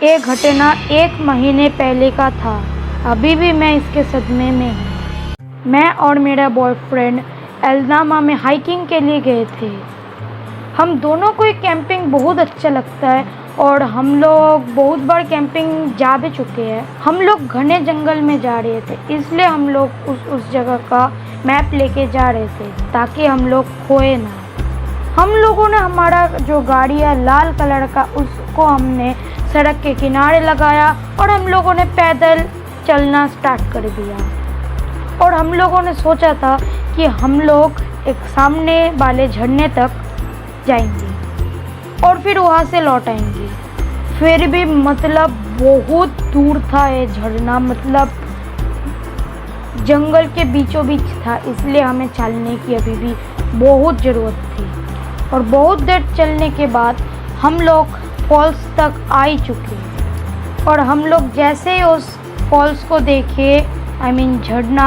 ये घटना 1 महीने पहले का था। अभी भी मैं इसके सदमे में हूँ। मैं और मेरा बॉयफ्रेंड एल्दामा में हाइकिंग के लिए गए थे। हम दोनों को ये कैंपिंग बहुत अच्छा लगता है और हम लोग बहुत बार कैंपिंग जा भी चुके हैं। हम लोग घने जंगल में जा रहे थे, इसलिए हम लोग उस जगह का मैप लेके जा रहे थे ताकि हम लोग खोए ना। हम लोगों ने हमारा जो गाड़ी है लाल कलर का, उसको हमने सड़क के किनारे लगाया और हम लोगों ने पैदल चलना स्टार्ट कर दिया। और हम लोगों ने सोचा था कि हम लोग एक सामने वाले झरने तक जाएंगे और फिर वहाँ से लौट आएंगे। फिर भी मतलब बहुत दूर था ये झरना, मतलब जंगल के बीचों बीच था, इसलिए हमें चलने की अभी भी बहुत ज़रूरत थी। और बहुत देर चलने के बाद हम लोग फॉल्स तक आ ही चुके और हम लोग जैसे ही उस फॉल्स को देखे, झरना,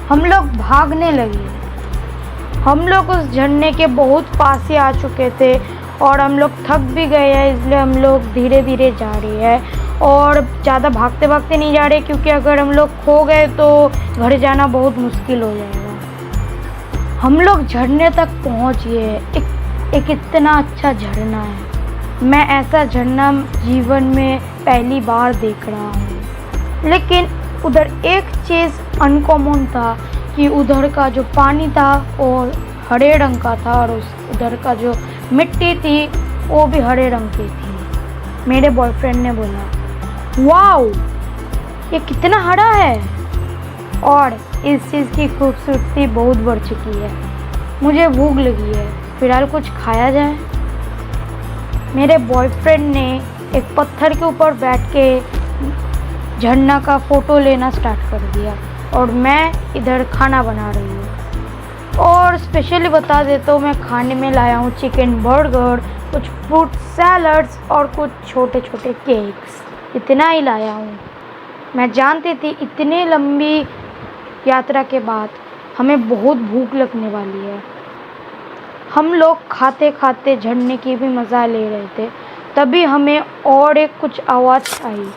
हम लोग भागने लगे। हम लोग उस झरने के बहुत पास ही आ चुके थे और हम लोग थक भी गए हैं, इसलिए हम लोग धीरे धीरे जा रहे हैं और ज़्यादा भागते भागते नहीं जा रहे, क्योंकि अगर हम लोग खो गए तो घर जाना बहुत मुश्किल हो जाएगा। हम लोग झरने तक पहुंच गए। एक इतना अच्छा झरना है। मैं ऐसा झरना जीवन में पहली बार देख रहा हूँ। लेकिन उधर एक चीज़ अनकॉमन था कि उधर का जो पानी था वो हरे रंग का था और उधर का जो मिट्टी थी वो भी हरे रंग की थी। मेरे बॉयफ्रेंड ने बोला, वाओ, ये कितना हरा है। और इस चीज़ की खूबसूरती बहुत बढ़ चुकी है। मुझे भूख लगी है, फिलहाल कुछ खाया जाए। मेरे बॉयफ्रेंड ने एक पत्थर के ऊपर बैठ के झरना का फ़ोटो लेना स्टार्ट कर दिया और मैं इधर खाना बना रही हूँ। और स्पेशली बता देता हूँ, मैं खाने में लाया हूँ चिकन बर्गर, कुछ फ्रूट सैलड्स और कुछ छोटे छोटे केक्स। इतना ही लाया हूँ। मैं जानती थी इतनी लंबी यात्रा के बाद हमें बहुत भूख लगने वाली है। हम लोग खाते खाते झरने की भी मज़ा ले रहे थे, तभी हमें और एक कुछ आवाज़ आई।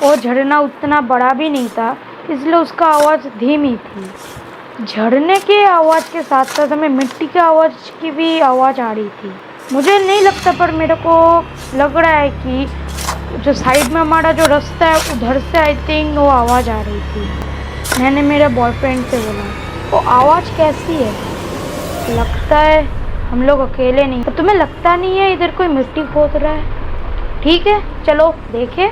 और झरना उतना बड़ा भी नहीं था, इसलिए उसका आवाज़ धीमी थी। झरने के आवाज़ के साथ साथ हमें मिट्टी के आवाज़ की भी आवाज़ आ रही थी। मुझे नहीं लगता, पर मेरे को लग रहा है कि जो साइड में हमारा जो रास्ता है उधर से आई थिंक वो आवाज़ आ रही थी। मैंने मेरे बॉयफ्रेंड से बोला, वो आवाज़ कैसी है? लगता है हम लोग अकेले नहीं। तो तुम्हें लगता नहीं है इधर कोई मिट्टी खोद रहा है? ठीक है, चलो देखें।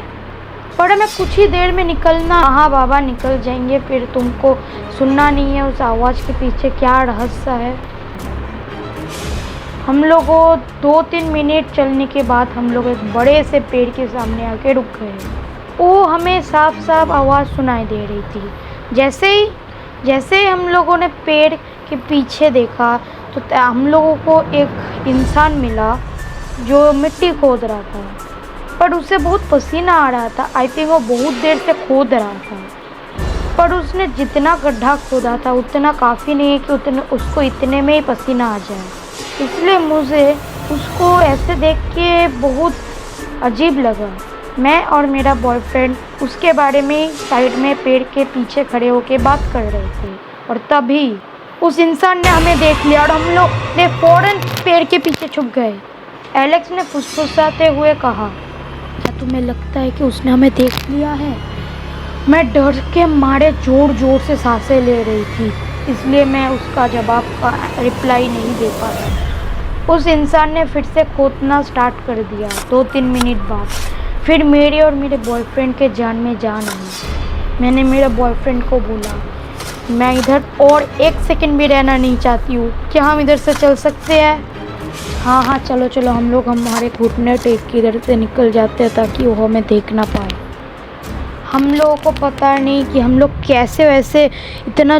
पर हमें कुछ ही देर में निकलना। हाँ बाबा, निकल जाएंगे, फिर तुमको सुनना नहीं है उस आवाज़ के पीछे क्या रहस्य है। हम लोगों 2-3 मिनट चलने के बाद हम लोग एक बड़े से पेड़ के सामने आके रुक गए। वो हमें साफ साफ आवाज़ सुनाई दे रही थी। जैसे ही हम लोगों ने पेड़ के पीछे देखा तो हम लोगों को एक इंसान मिला जो मिट्टी खोद रहा था, पर उसे बहुत पसीना आ रहा था। आई थिंक वो बहुत देर से खोद रहा था, पर उसने जितना गड्ढा खोदा था उतना काफ़ी नहीं है कि उसको इतने में ही पसीना आ जाए। इसलिए मुझे उसको ऐसे देख के बहुत अजीब लगा। मैं और मेरा बॉयफ्रेंड उसके बारे में साइड में पेड़ के पीछे खड़े होकर बात कर रहे थे और तभी उस इंसान ने हमें देख लिया और हम लोग ने फ़ौरन पेड़ के पीछे छुप गए। एलेक्स ने फुसफुसाते हुए कहा, क्या तुम्हें लगता है कि उसने हमें देख लिया है? मैं डर के मारे ज़ोर ज़ोर से सांसें ले रही थी, इसलिए मैं उसका जवाब का रिप्लाई नहीं दे पा रहा। उस इंसान ने फिर से खोदना स्टार्ट कर दिया। 2-3 मिनट बाद फिर मेरे और मेरे बॉयफ्रेंड के जान में जान आई। मैंने मेरे बॉयफ्रेंड को बोला, मैं इधर और 1 सेकंड भी रहना नहीं चाहती हूँ, क्या हम इधर से चल सकते हैं? हाँ हाँ, चलो चलो। हम लोग हमारे घुटने टेक के इधर से निकल जाते हैं ताकि वो हमें देख ना पाए। हम लोगों को पता नहीं कि हम लोग कैसे वैसे इतना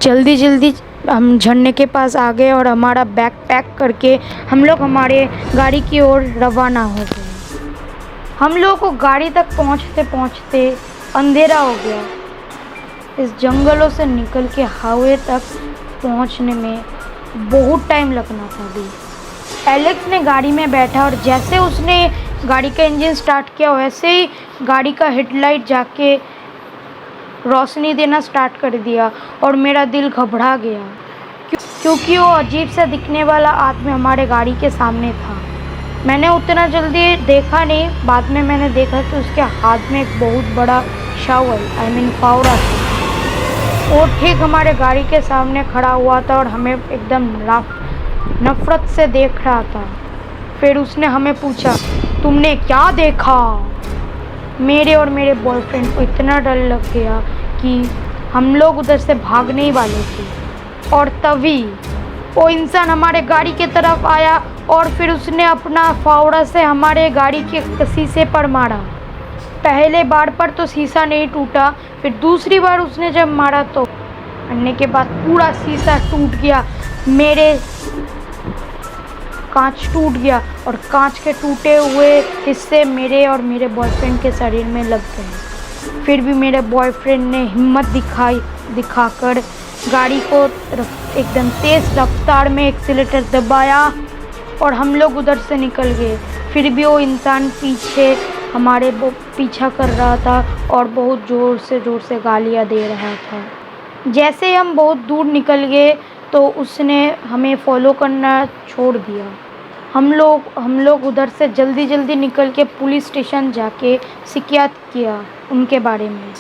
जल्दी हम झरने के पास आ गए और हमारा बैग पैक करके हम लोग हमारे गाड़ी की ओर रवाना हो गए। हम लोगों को गाड़ी तक पहुँचते पहुँचते अंधेरा हो गया। इस जंगलों से निकल के हाईवे तक पहुंचने में बहुत टाइम लगना था। भी एलेक्स ने गाड़ी में बैठा और जैसे उसने गाड़ी का इंजन स्टार्ट किया, वैसे ही गाड़ी का हेडलाइट जाके रोशनी देना स्टार्ट कर दिया और मेरा दिल घबरा गया क्योंकि वो अजीब सा दिखने वाला आदमी हमारे गाड़ी के सामने था। मैंने उतना जल्दी देखा नहीं, बाद में मैंने देखा कि उसके हाथ में एक बहुत बड़ा शावल फावड़ा था। वो ठीक हमारे गाड़ी के सामने खड़ा हुआ था और हमें एकदम नफरत से देख रहा था। फिर उसने हमें पूछा, तुमने क्या देखा? मेरे और मेरे बॉयफ्रेंड को इतना डर लग गया कि हम लोग उधर से भागने ही वाले थे। और तभी वो इंसान हमारे गाड़ी की तरफ आया और फिर उसने अपना फावड़ा से हमारे गाड़ी के शीशे पर मारा। पहले बार पर तो शीशा नहीं टूटा, फिर दूसरी बार उसने जब मारा तो मारने के बाद पूरा शीशा टूट गया, मेरे कांच टूट गया और कांच के टूटे हुए हिस्से मेरे और मेरे बॉयफ्रेंड के शरीर में लग गए। फिर भी मेरे बॉयफ्रेंड ने हिम्मत दिखाकर गाड़ी को एकदम तेज़ रफ्तार में एक्सीलेटर दबाया और हम लोग उधर से निकल गए। फिर भी वो इंसान हमारे पीछा कर रहा था और बहुत ज़ोर से गालियाँ दे रहा था। जैसे ही हम बहुत दूर निकल गए तो उसने हमें फॉलो करना छोड़ दिया। हम लोग उधर से जल्दी निकल के पुलिस स्टेशन जाके शिकायत किया उनके बारे में।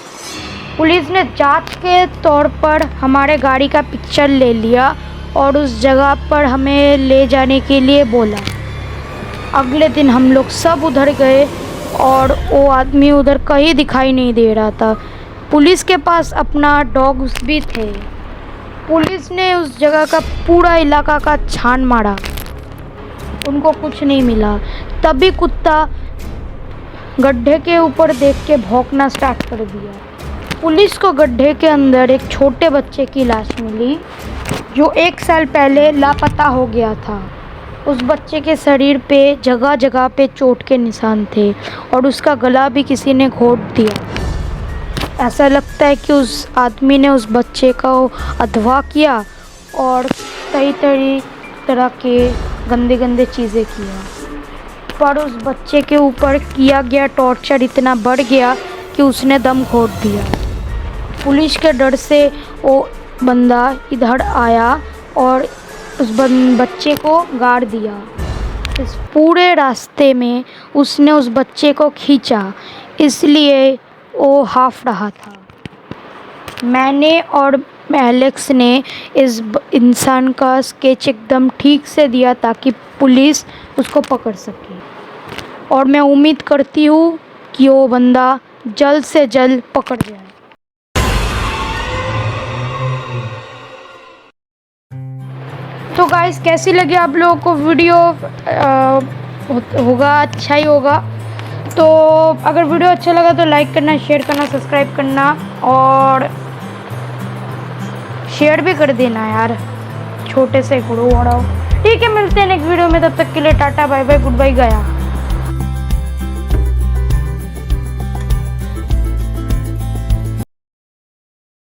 पुलिस ने जांच के तौर पर हमारे गाड़ी का पिक्चर ले लिया और उस जगह पर हमें ले जाने के लिए बोला। अगले दिन हम लोग सब उधर गए और वो आदमी उधर कहीं दिखाई नहीं दे रहा था। पुलिस के पास अपना डॉग्स भी थे। पुलिस ने उस जगह का पूरा इलाका का छान मारा, उनको कुछ नहीं मिला। तभी कुत्ता गड्ढे के ऊपर देख के भौंकना स्टार्ट कर दिया। पुलिस को गड्ढे के अंदर एक छोटे बच्चे की लाश मिली जो 1 साल पहले लापता हो गया था। उस बच्चे के शरीर पे जगह जगह पे चोट के निशान थे और उसका गला भी किसी ने घोंट दिया। ऐसा लगता है कि उस आदमी ने उस बच्चे को अगवा किया और कई तरह के गंदे चीज़ें किया। पर उस बच्चे के ऊपर किया गया टॉर्चर इतना बढ़ गया कि उसने दम घोंट दिया। पुलिस के डर से वो बंदा इधर आया और उस बच्चे को गाड़ दिया। इस पूरे रास्ते में उसने उस बच्चे को खींचा, इसलिए वो हाफ रहा था। मैंने और एलेक्स ने इस इंसान का स्केच एकदम ठीक से दिया ताकि पुलिस उसको पकड़ सके और मैं उम्मीद करती हूँ कि वो बंदा जल्द से जल्द पकड़ जाए। तो गाइस, कैसी लगी आप लोगों को वीडियो? होगा अच्छा ही होगा। तो अगर वीडियो अच्छा लगा तो लाइक करना, शेयर करना, सब्सक्राइब करना और शेयर भी कर देना यार, छोटे से गुरु बढ़ाओ। ठीक है, मिलते हैं नेक्स्ट वीडियो में। तब तक के लिए tata bye bye, goodbye गया।